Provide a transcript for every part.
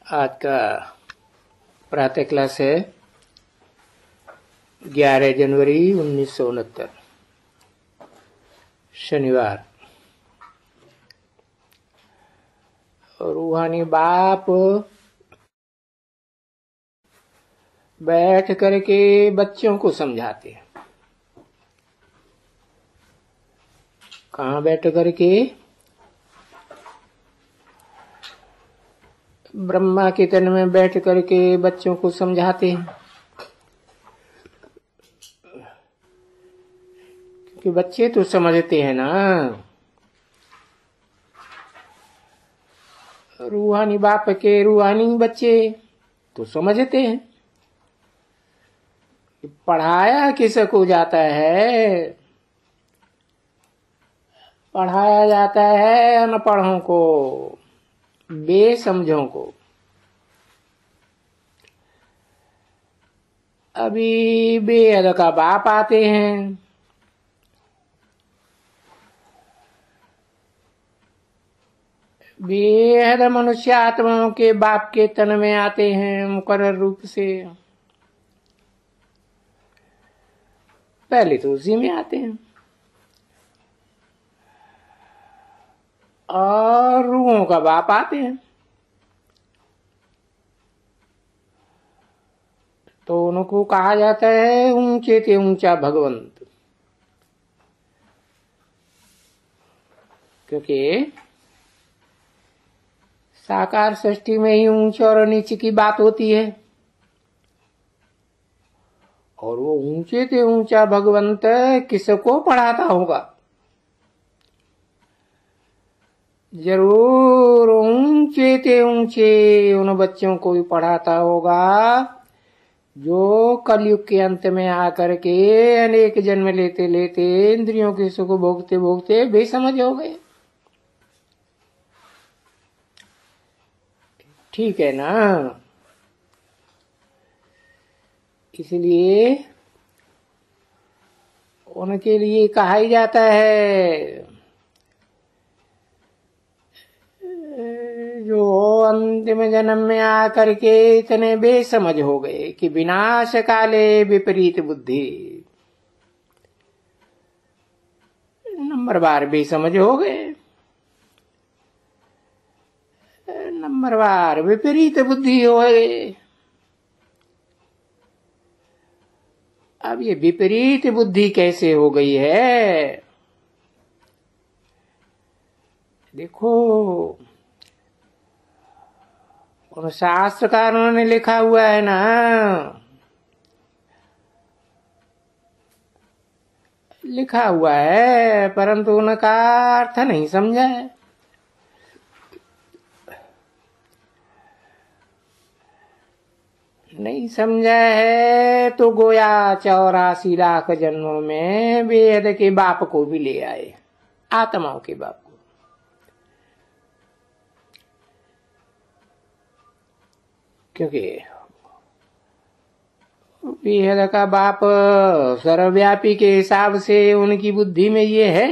आज का प्रातः क्लास है 11 जनवरी 1969 शनिवार। और रूहानी बाप बैठ करके बच्चों को समझाते हैं। कहाँ बैठ करके? ब्रह्मा के तन में बैठ करके बच्चों को समझाते हैं, क्योंकि बच्चे तो समझते हैं ना। रूहानी बाप के रूहानी बच्चे तो समझते हैं। पढ़ाया किसको जाता है? पढ़ाया जाता है अनपढ़ों को, बेसमझों को। अभी बेहद का बाप आते हैं, बेहद मनुष्य आत्माओं के बाप के तन में आते हैं मुकर्रर रूप से। पहले तो उसी में आते हैं और रूहों का बाप आते हैं, तो उनको कहा जाता है ऊंचे से ऊंचा भगवंत। क्योंकि साकार सृष्टि में ही ऊंचे और नीचे की बात होती है, और वो ऊंचे से ऊंचा भगवंत किसको पढ़ाता होगा? जरूर ऊंचे से ऊंचे उन बच्चों को भी पढ़ाता होगा जो कलयुग के अंत में आकर के अनेक जन्म लेते लेते इंद्रियों के सुख भोगते भोगते बेसमझ हो गए। ठीक है ना? इसलिए उनके लिए कहा ही जाता है जो अंतिम जन्म में आकर के इतने बेसमझ हो गए कि विनाश काले विपरीत बुद्धि। नंबर बार बेसमझ हो गए, नंबर बार विपरीत बुद्धि हो गए। अब ये विपरीत बुद्धि कैसे हो गई है? देखो, उन शास्त्रकारों ने लिखा हुआ है ना, लिखा हुआ है, परंतु उनका अर्थ नहीं समझा है। नहीं समझा है तो गोया 84 लाख जन्मों में वेद के बाप को भी ले आए, आत्माओं के बाप को। क्योंकि वेद का बाप सर्वव्यापी के हिसाब से उनकी बुद्धि में ये है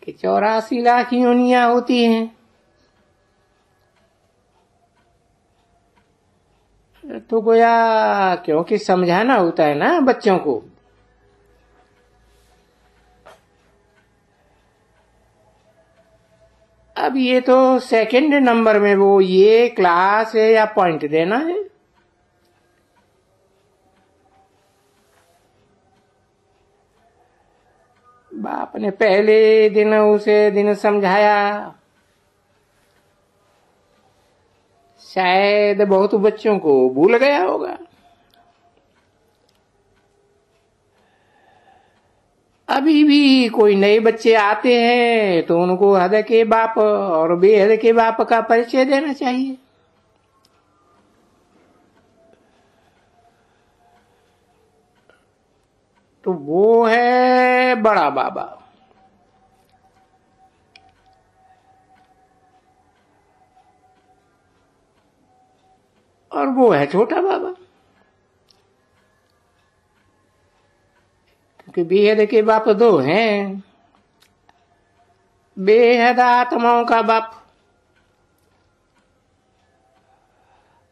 कि 84 लाख योनियां होती हैं, तो गोया क्योंकि समझाना होता है ना बच्चों को। अब ये तो सेकंड नंबर में वो ये क्लास है या पॉइंट देना है। बाप ने पहले दिन उसे दिन समझाया, शायद बहुत बच्चों को भूल गया होगा। अभी भी कोई नए बच्चे आते हैं तो उनको हद के बाप और बेहद के बाप का परिचय देना चाहिए। तो वो है बड़ा बाबा और वो है छोटा बाबा। क्योंकि बेहद के बाप दो हैं, बेहद आत्माओं का बाप।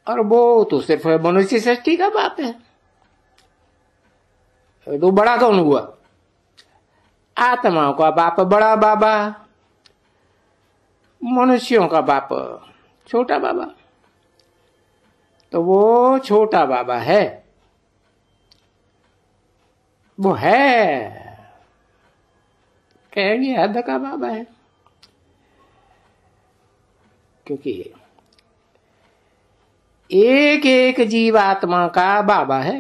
और वो तो सिर्फ मनुष्य सृष्टि का बाप है। तो बड़ा कौन हुआ? आत्माओं का बाप बड़ा बाबा, मनुष्यों का बाप छोटा बाबा। तो वो छोटा बाबा है, वो है, कहेंगे हद का बाबा है, क्योंकि एक एक जीवात्मा का बाबा है।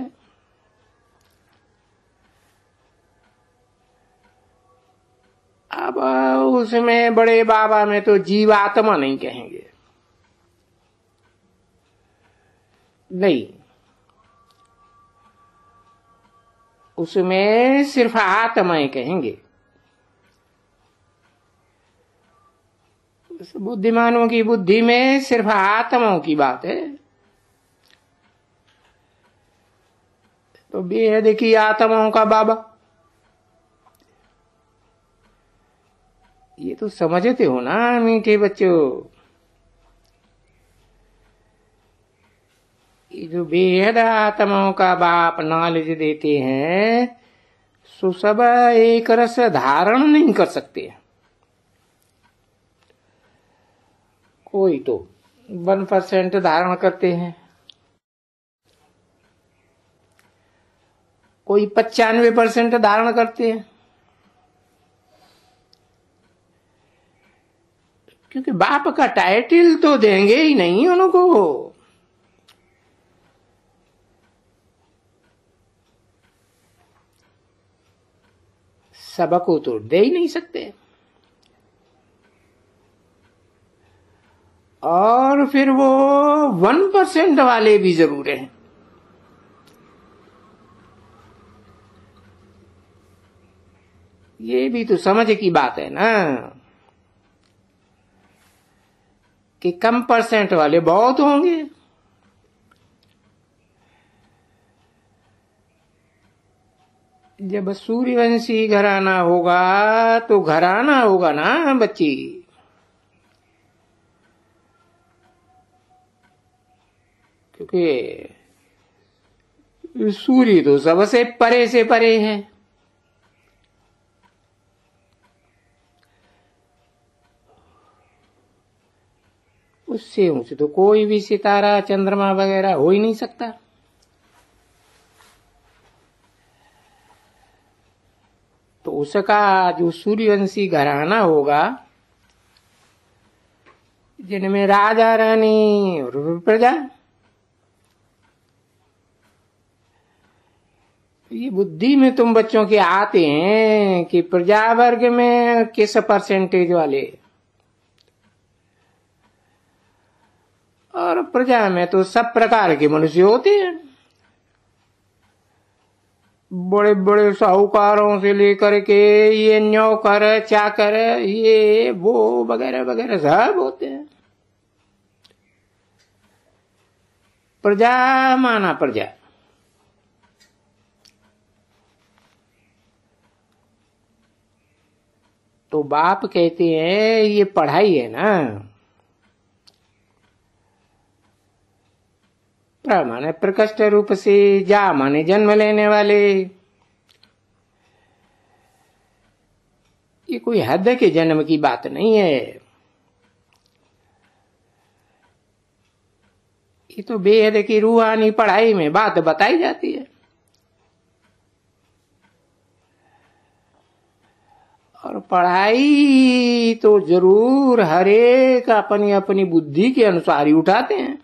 अब उसमें बड़े बाबा में तो जीवात्मा नहीं कहेंगे, नहीं, उसमें सिर्फ आत्माएं कहेंगे। उस बुद्धिमानों की बुद्धि में सिर्फ आत्माओं की बात है। तो बेहद की आत्माओं का बाबा, ये तो समझते हो ना मीठे बच्चों। ये जो बेहद आत्माओं का बाप नॉलेज देते हैं, सो सब एक रस धारण नहीं कर सकते। कोई तो 1% धारण करते हैं, कोई 95% धारण करते हैं, क्योंकि बाप का टाइटल तो देंगे ही नहीं उनको। सबको तो दे ही नहीं सकते। और फिर वो 1% वाले भी जरूर हैं। ये भी तो समझ की बात है ना, कि कम % वाले बहुत होंगे। जब सूर्यवंशी घराना होगा तो घराना होगा ना बच्ची। क्योंकि सूर्य तो सबसे परे से परे है। उससे ऊंचे तो कोई भी सितारा चंद्रमा वगैरह हो ही नहीं सकता। तो उसका जो सूर्यवंशी घराना होगा, जिनमें राजा रानी और प्रजा, ये बुद्धि में तुम बच्चों के आते हैं कि प्रजा वर्ग में किस % वाले, और प्रजा में तो सब प्रकार के मनुष्य होते हैं। बड़े बड़े साहूकारों से लेकर के ये नौकर चाकर ये वो वगैरह वगैरह सब होते हैं। प्रजा माना प्रजा। तो बाप कहते हैं ये पढ़ाई है ना, प्र माने प्रकृष्ट रूप से, जा माने जन्म लेने वाले। ये कोई हद के जन्म की बात नहीं है। ये तो बेहद की रूहानी पढ़ाई में बात बताई जाती है। और पढ़ाई तो जरूर हर एक अपनी अपनी बुद्धि के अनुसार ही उठाते हैं।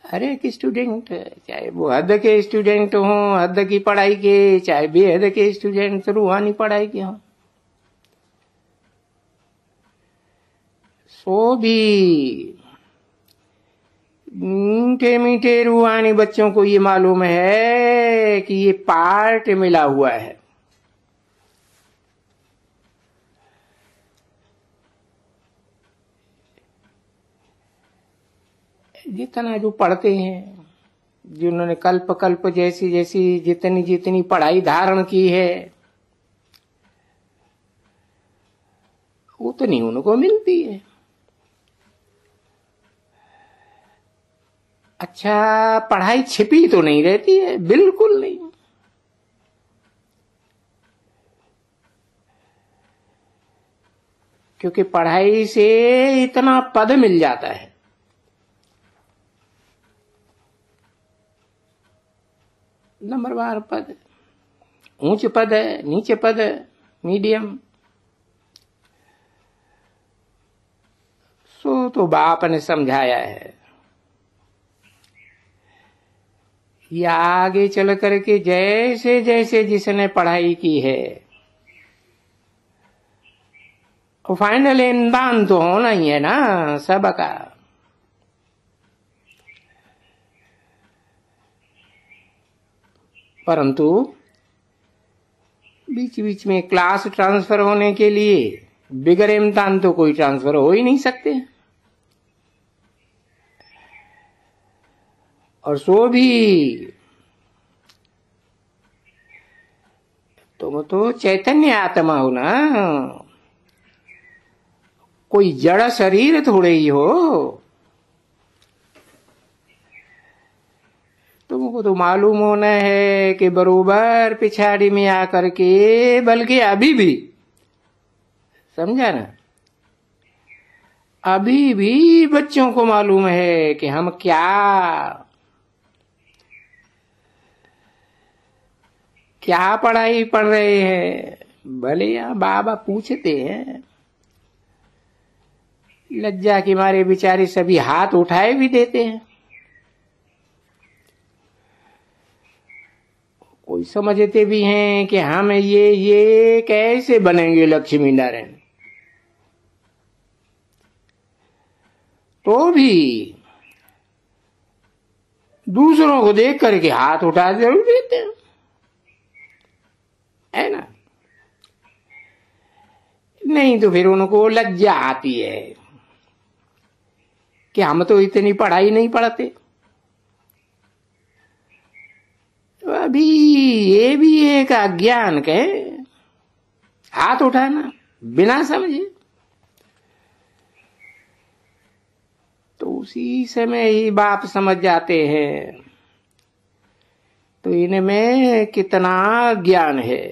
हर एक स्टूडेंट, चाहे वो हद के स्टूडेंट हों, हद की पढ़ाई के, चाहे बेहद के स्टूडेंट रूहानी पढ़ाई के हों, सो भी मीठे मीठे रूहानी बच्चों को ये मालूम है कि ये पार्ट मिला हुआ है। जितना जो पढ़ते हैं, जिन्होंने कल्प कल्प जैसी जैसी जितनी जितनी पढ़ाई धारण की है, उतनी उनको मिलती है। अच्छा, पढ़ाई छिपी तो नहीं रहती है, बिल्कुल नहीं। क्योंकि पढ़ाई से इतना पद मिल जाता है, नंबरवार पद, ऊंच पद है, नीचे पद है, मीडियम। सो तो बाप ने समझाया है, या आगे चल करके जैसे जैसे जिसने पढ़ाई की है, फाइनल इम्तिहान तो होना ही है ना सबका। परंतु बीच बीच में क्लास ट्रांसफर होने के लिए बिगर इम्तिहान तो कोई ट्रांसफर हो ही नहीं सकते। और सो भी तुम तो चैतन्य आत्मा हो ना, कोई जड़ शरीर थोड़े ही हो। तुमको तो मालूम होना है कि बरोबर पिछाड़ी में आकर के, बल्कि अभी भी, समझा ना, अभी भी बच्चों को मालूम है कि हम क्या पढ़ाई पढ़ रहे हैं। भले या बाबा पूछते हैं, लज्जा के मारे बेचारे सभी हाथ उठाए भी देते हैं। कोई समझते भी हैं कि हम ये कैसे बनेंगे लक्ष्मी नारायण। तो भी दूसरों को देख करके हाथ उठा जरूर देते हैं, है ना। नहीं तो फिर उनको लज्जा आती है कि हम तो इतनी पढ़ाई नहीं पढ़ते। तो अभी ये भी एक अज्ञान के हाथ उठाना बिना समझे, तो उसी समय ही बाप समझ जाते हैं तो इनमें कितना ज्ञान है,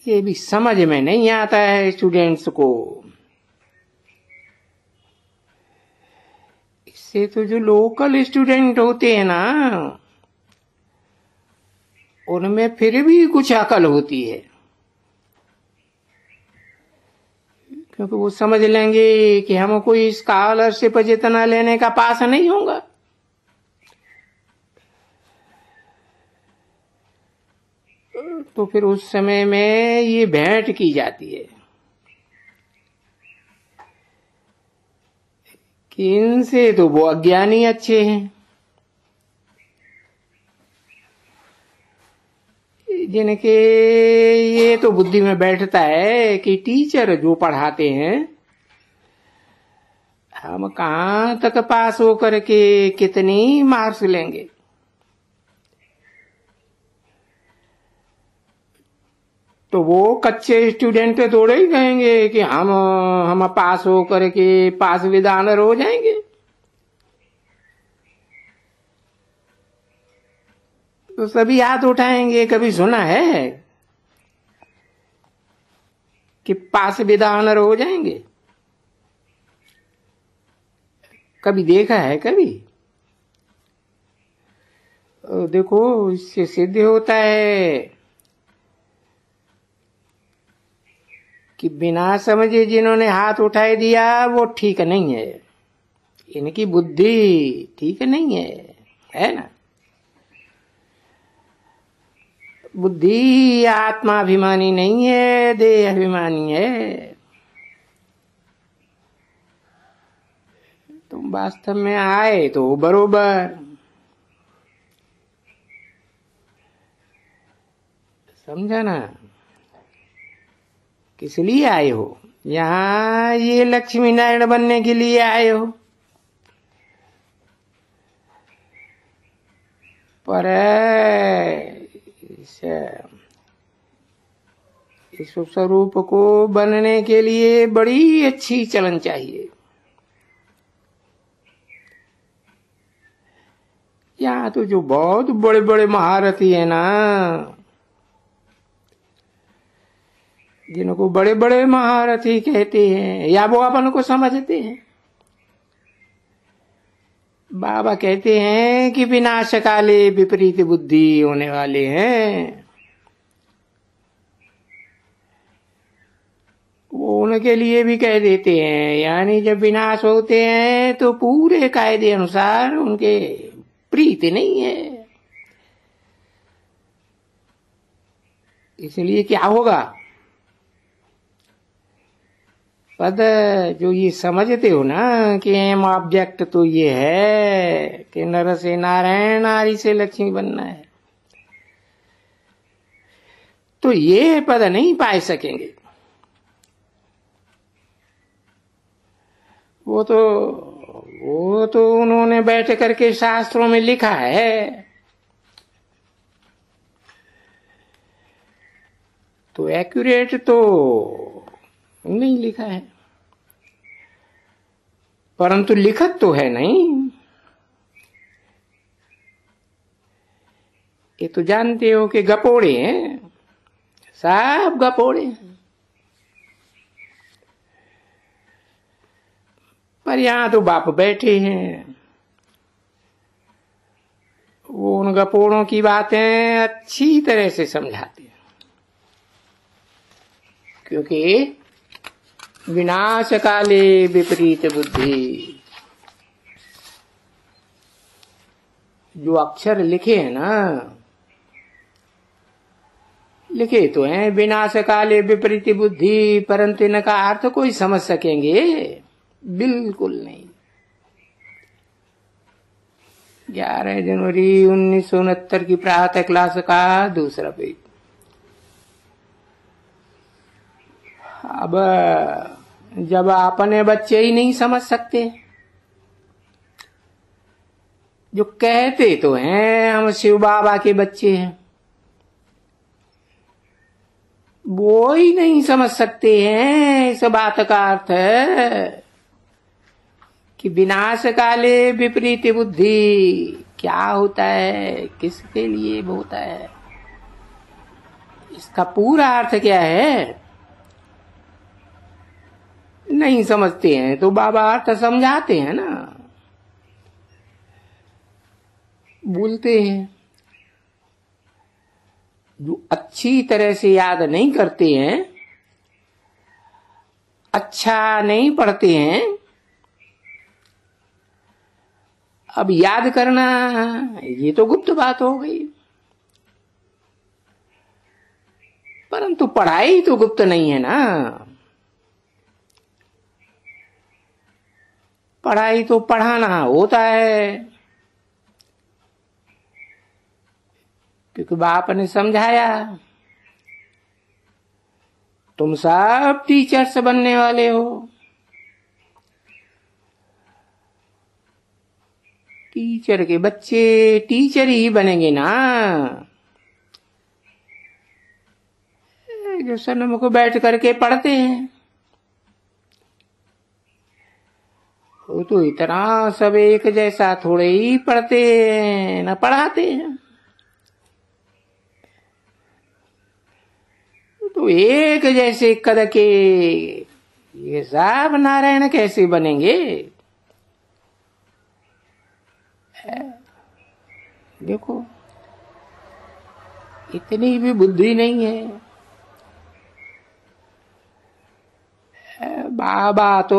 ये भी समझ में नहीं आता है स्टूडेंट्स को। इससे तो जो लोकल स्टूडेंट होते हैं ना, उनमें फिर भी कुछ अकल होती है, क्योंकि वो समझ लेंगे कि हम कोई स्कॉलरशिप जितना लेने का पास नहीं होगा। तो फिर उस समय में ये भेंट की जाती है कि इनसे तो वो अज्ञानी अच्छे हैं, जिनके ये तो बुद्धि में बैठता है कि टीचर जो पढ़ाते हैं हम कहां तक पास होकर के कितनी मार्क्स लेंगे। तो वो कच्चे स्टूडेंट थोड़े ही कहेंगे कि हम पास होकर के पास विद ऑनर हो जाएंगे। तो सभी हाथ उठाएंगे। कभी सुना है कि पास विद ऑनर हो जाएंगे? कभी देखा है कभी? देखो, इससे सिद्ध होता है कि बिना समझे जिन्होंने हाथ उठाए दिया वो ठीक नहीं है, इनकी बुद्धि ठीक नहीं है ना। बुद्धि आत्माभिमानी नहीं है, देह अभिमानी है। तुम वास्तव में आए तो बरोबर समझा ना, किस लिए आए हो? यहाँ ये लक्ष्मी नारायण बनने के लिए आए हो, पर इस स्वरूप को बनने के लिए बड़ी अच्छी चलन चाहिए। यहाँ तो जो बहुत बड़े बड़े महारथी है ना, जिनको बड़े बड़े महारथी कहते हैं या वो अपन को समझते हैं, बाबा कहते हैं कि विनाश काले विपरीत बुद्धि होने वाले हैं। वो उनके लिए भी कह देते हैं, यानी जब विनाश होते हैं तो पूरे कायदे अनुसार उनके प्रीत नहीं है। इसलिए क्या होगा, पद जो ये समझते हो ना कि एम ऑब्जेक्ट तो ये है कि नर से नारायण, नारी से लक्ष्मी बनना है, तो ये पद नहीं पा सकेंगे। वो तो उन्होंने बैठ करके शास्त्रों में लिखा है, तो एक्यूरेट तो नहीं लिखा है, परंतु लिखत तो है नहीं। ये तो जानते हो कि गपोड़े हैं, सब गपोड़े हैं। पर यहां तो बाप बैठे हैं, वो उन गपोड़ों की बातें अच्छी तरह से समझाते हैं, क्योंकि विनाश काले विपरीत बुद्धि, जो अक्षर लिखे हैं ना, लिखे तो हैं विनाश काले विपरीत बुद्धि, परंतु इनका अर्थ कोई समझ सकेंगे? बिल्कुल नहीं। 11 जनवरी 1969 की प्रातः क्लास का दूसरा पेज। अब जब अपने बच्चे ही नहीं समझ सकते, जो कहते तो हैं हम शिव बाबा के बच्चे हैं, वो ही नहीं समझ सकते हैं इस बात का अर्थ है कि विनाश काले विपरीत बुद्धि क्या होता है, किसके लिए होता है, इसका पूरा अर्थ क्या है, नहीं समझते हैं। तो बाबा अर्थ समझाते हैं ना, बोलते हैं। जो अच्छी तरह से याद नहीं करते हैं, अच्छा नहीं पढ़ते हैं, अब याद करना ये तो गुप्त बात हो गई, परंतु पढ़ाई तो गुप्त नहीं है ना। पढ़ाई तो पढ़ाना होता है, क्योंकि बाप ने समझाया तुम सब टीचर्स बनने वाले हो। टीचर के बच्चे टीचर ही बनेंगे ना। जो सनम को बैठ करके पढ़ते हैं, वो तो इतना सब एक जैसा थोड़े ही पढ़ते हैं ना पढ़ाते हैं। तो एक जैसे कद के ये सब नारायण कैसे बनेंगे? देखो, इतनी भी बुद्धि नहीं है। बाबा तो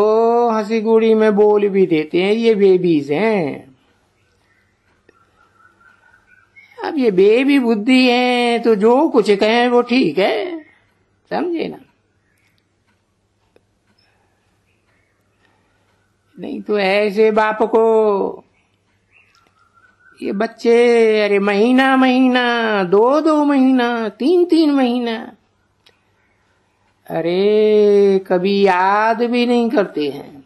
हंसी गुड़ी में बोल भी देते हैं ये बेबीज हैं। अब ये बेबी बुद्धि है तो जो कुछ कहें वो ठीक है, समझे ना। नहीं तो ऐसे बाप को ये बच्चे अरे महीना महीना, 2 महीना, 3 महीना, अरे कभी याद भी नहीं करते हैं।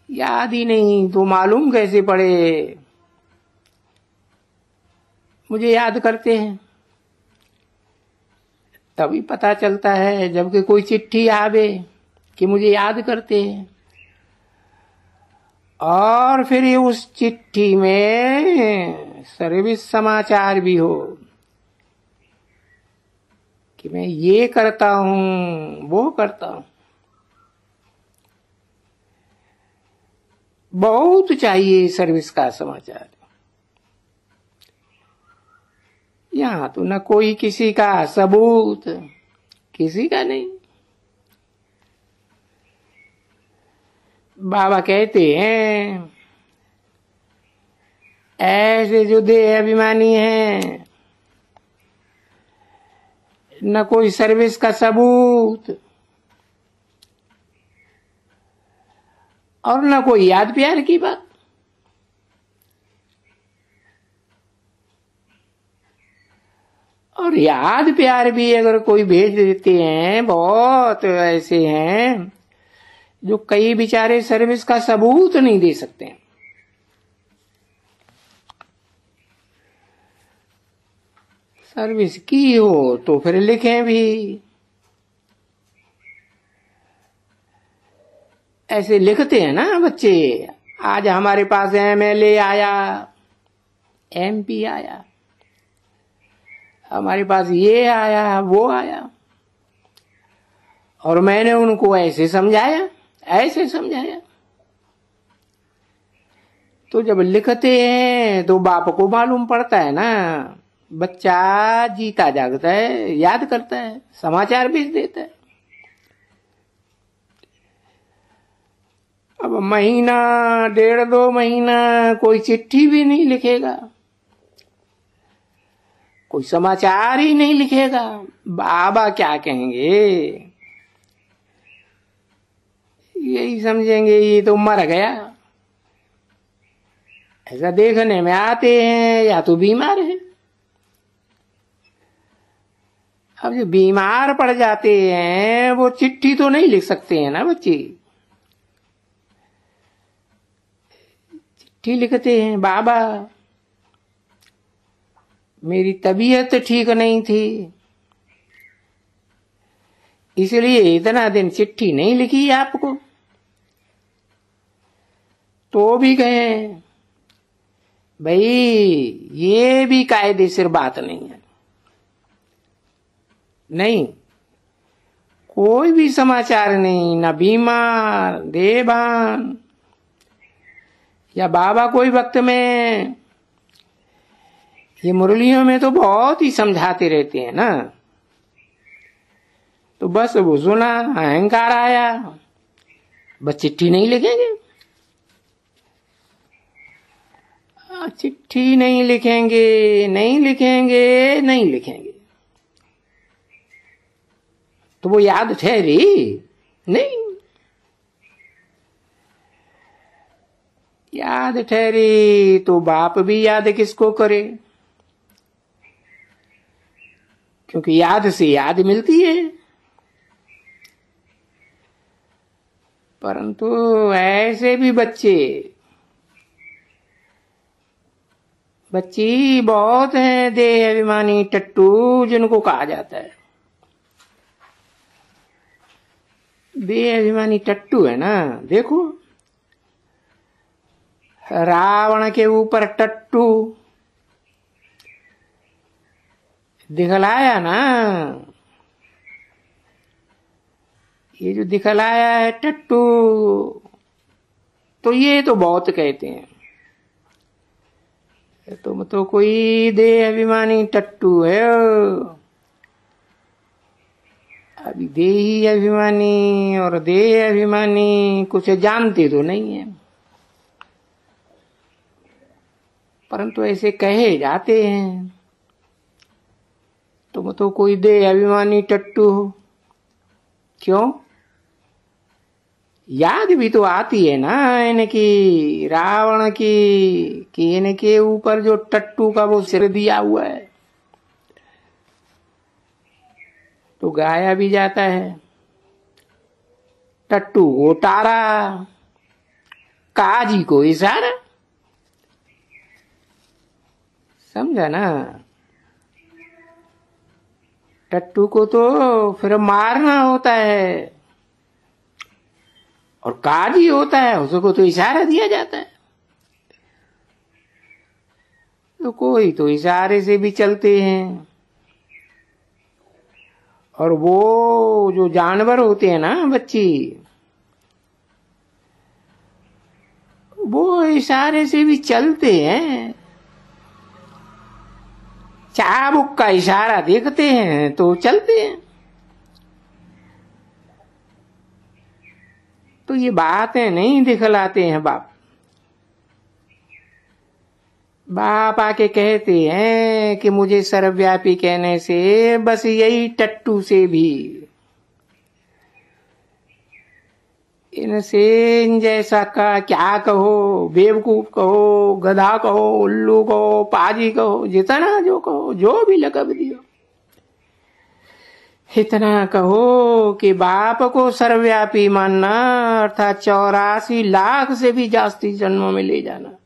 याद ही नहीं तो मालूम कैसे पड़े? मुझे याद करते हैं। तभी पता चलता है जबकि कोई चिट्ठी आवे कि मुझे याद करते हैं, और फिर ये उस चिट्ठी में सर्विस समाचार भी हो कि मैं ये करता हूं वो करता हूं। बहुत चाहिए सर्विस का समाचार। यहां तो न कोई किसी का सबूत, किसी का नहीं। बाबा कहते हैं ऐसे जो देह अभिमानी हैं, न कोई सर्विस का सबूत और न कोई याद प्यार की बात। और याद प्यार भी अगर कोई भेज देते हैं, बहुत ऐसे हैं जो कई बेचारे सर्विस का सबूत नहीं दे सकते हैं। सर्विस की हो तो फिर लिखें भी। ऐसे लिखते हैं ना बच्चे, आज हमारे पास एमएलए आया, एमपी आया, हमारे पास ये आया वो आया, और मैंने उनको ऐसे समझाया ऐसे समझाया। तो जब लिखते हैं तो बाप को मालूम पड़ता है ना, बच्चा जीता जागता है, याद करता है, समाचार भेज देता है। अब महीना 1.5-2 महीना कोई चिट्ठी भी नहीं लिखेगा, कोई समाचार ही नहीं लिखेगा, बाबा क्या कहेंगे? यही समझेंगे ये तो मर गया। ऐसा देखने में आते हैं या तो बीमार है। अब जो बीमार पड़ जाते हैं वो चिट्ठी तो नहीं लिख सकते हैं ना बच्चे। चिट्ठी लिखते हैं, बाबा मेरी तबीयत ठीक नहीं थी इसलिए इतना दिन चिट्ठी नहीं लिखी आपको। तो भी कहे भाई ये भी कायदेसर बात नहीं है। नहीं, कोई भी समाचार नहीं, न बीमार देवान या बाबा कोई वक्त में। ये मुरलियों में तो बहुत ही समझाते रहते हैं ना, तो बस वो सुना, अहंकार आया, बस चिट्ठी नहीं लिखेंगे। चिट्ठी नहीं लिखेंगे नहीं लिखेंगे नहीं लिखेंगे तो वो याद ठहरी नहीं। याद ठहरी तो बाप भी याद किसको करे, क्योंकि याद से याद मिलती है। परंतु ऐसे भी बच्ची बहुत हैं देह अभिमानी टट्टू, जिनको कहा जाता है देह अभिमानी टट्टू है ना। देखो रावण के ऊपर टट्टू दिखलाया ना, ये जो दिखलाया है टट्टू, तो ये तो बहुत कहते हैं तुम तो कोई देह अभिमानी टट्टू है। अभी देही अभिमानी और देह अभिमानी कुछ जानते तो नहीं है, परंतु ऐसे कहे जाते हैं तुम तो कोई देह अभिमानी टट्टू हो। क्यों? याद भी तो आती है ना इनकी, रावण की, कि इनके ऊपर जो टट्टू का वो सिर दिया हुआ है तो गाया भी जाता है। टट्टू को तारा, काजी को इशारा। समझा ना। टट्टू को तो फिर मारना होता है, और काजी होता है उसको तो इशारा दिया जाता है। तो कोई तो इशारे से भी चलते हैं, और वो जो जानवर होते हैं ना बच्ची, वो इशारे से भी चलते हैं। चाबुक का इशारा देखते हैं तो चलते हैं। तो ये बातें नहीं दिखलाते हैं बाप। बाप आके कहते हैं कि मुझे सर्वव्यापी कहने से बस यही टट्टू से भी, इनसे इन जैसा का क्या कहो, बेवकूफ कहो, गधा कहो, उल्लू कहो, पाजी कहो, जितना जो कहो, जो भी लकब दियो, इतना कहो कि बाप को सर्वव्यापी मानना अर्थात 84 लाख से भी जास्ती जन्मों में ले जाना।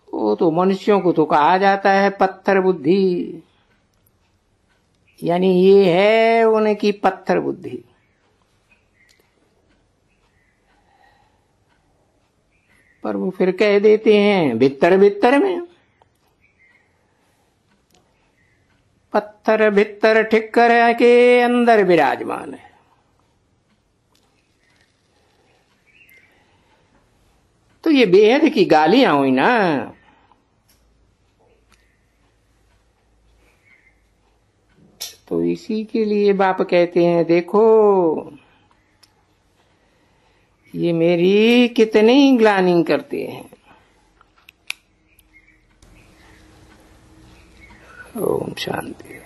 वो तो मनुष्यों को तो कहा जाता है पत्थर बुद्धि, यानी ये है उनकी पत्थर बुद्धि। पर वो फिर कह देते हैं भीतर भीतर में, पत्थर भीतर ठिक्कर के अंदर विराजमान है। तो ये बेहद की गालियां हुई ना। तो इसी के लिए बाप कहते हैं देखो ये मेरी कितनी ग्लानि करते हैं। ओम शांति।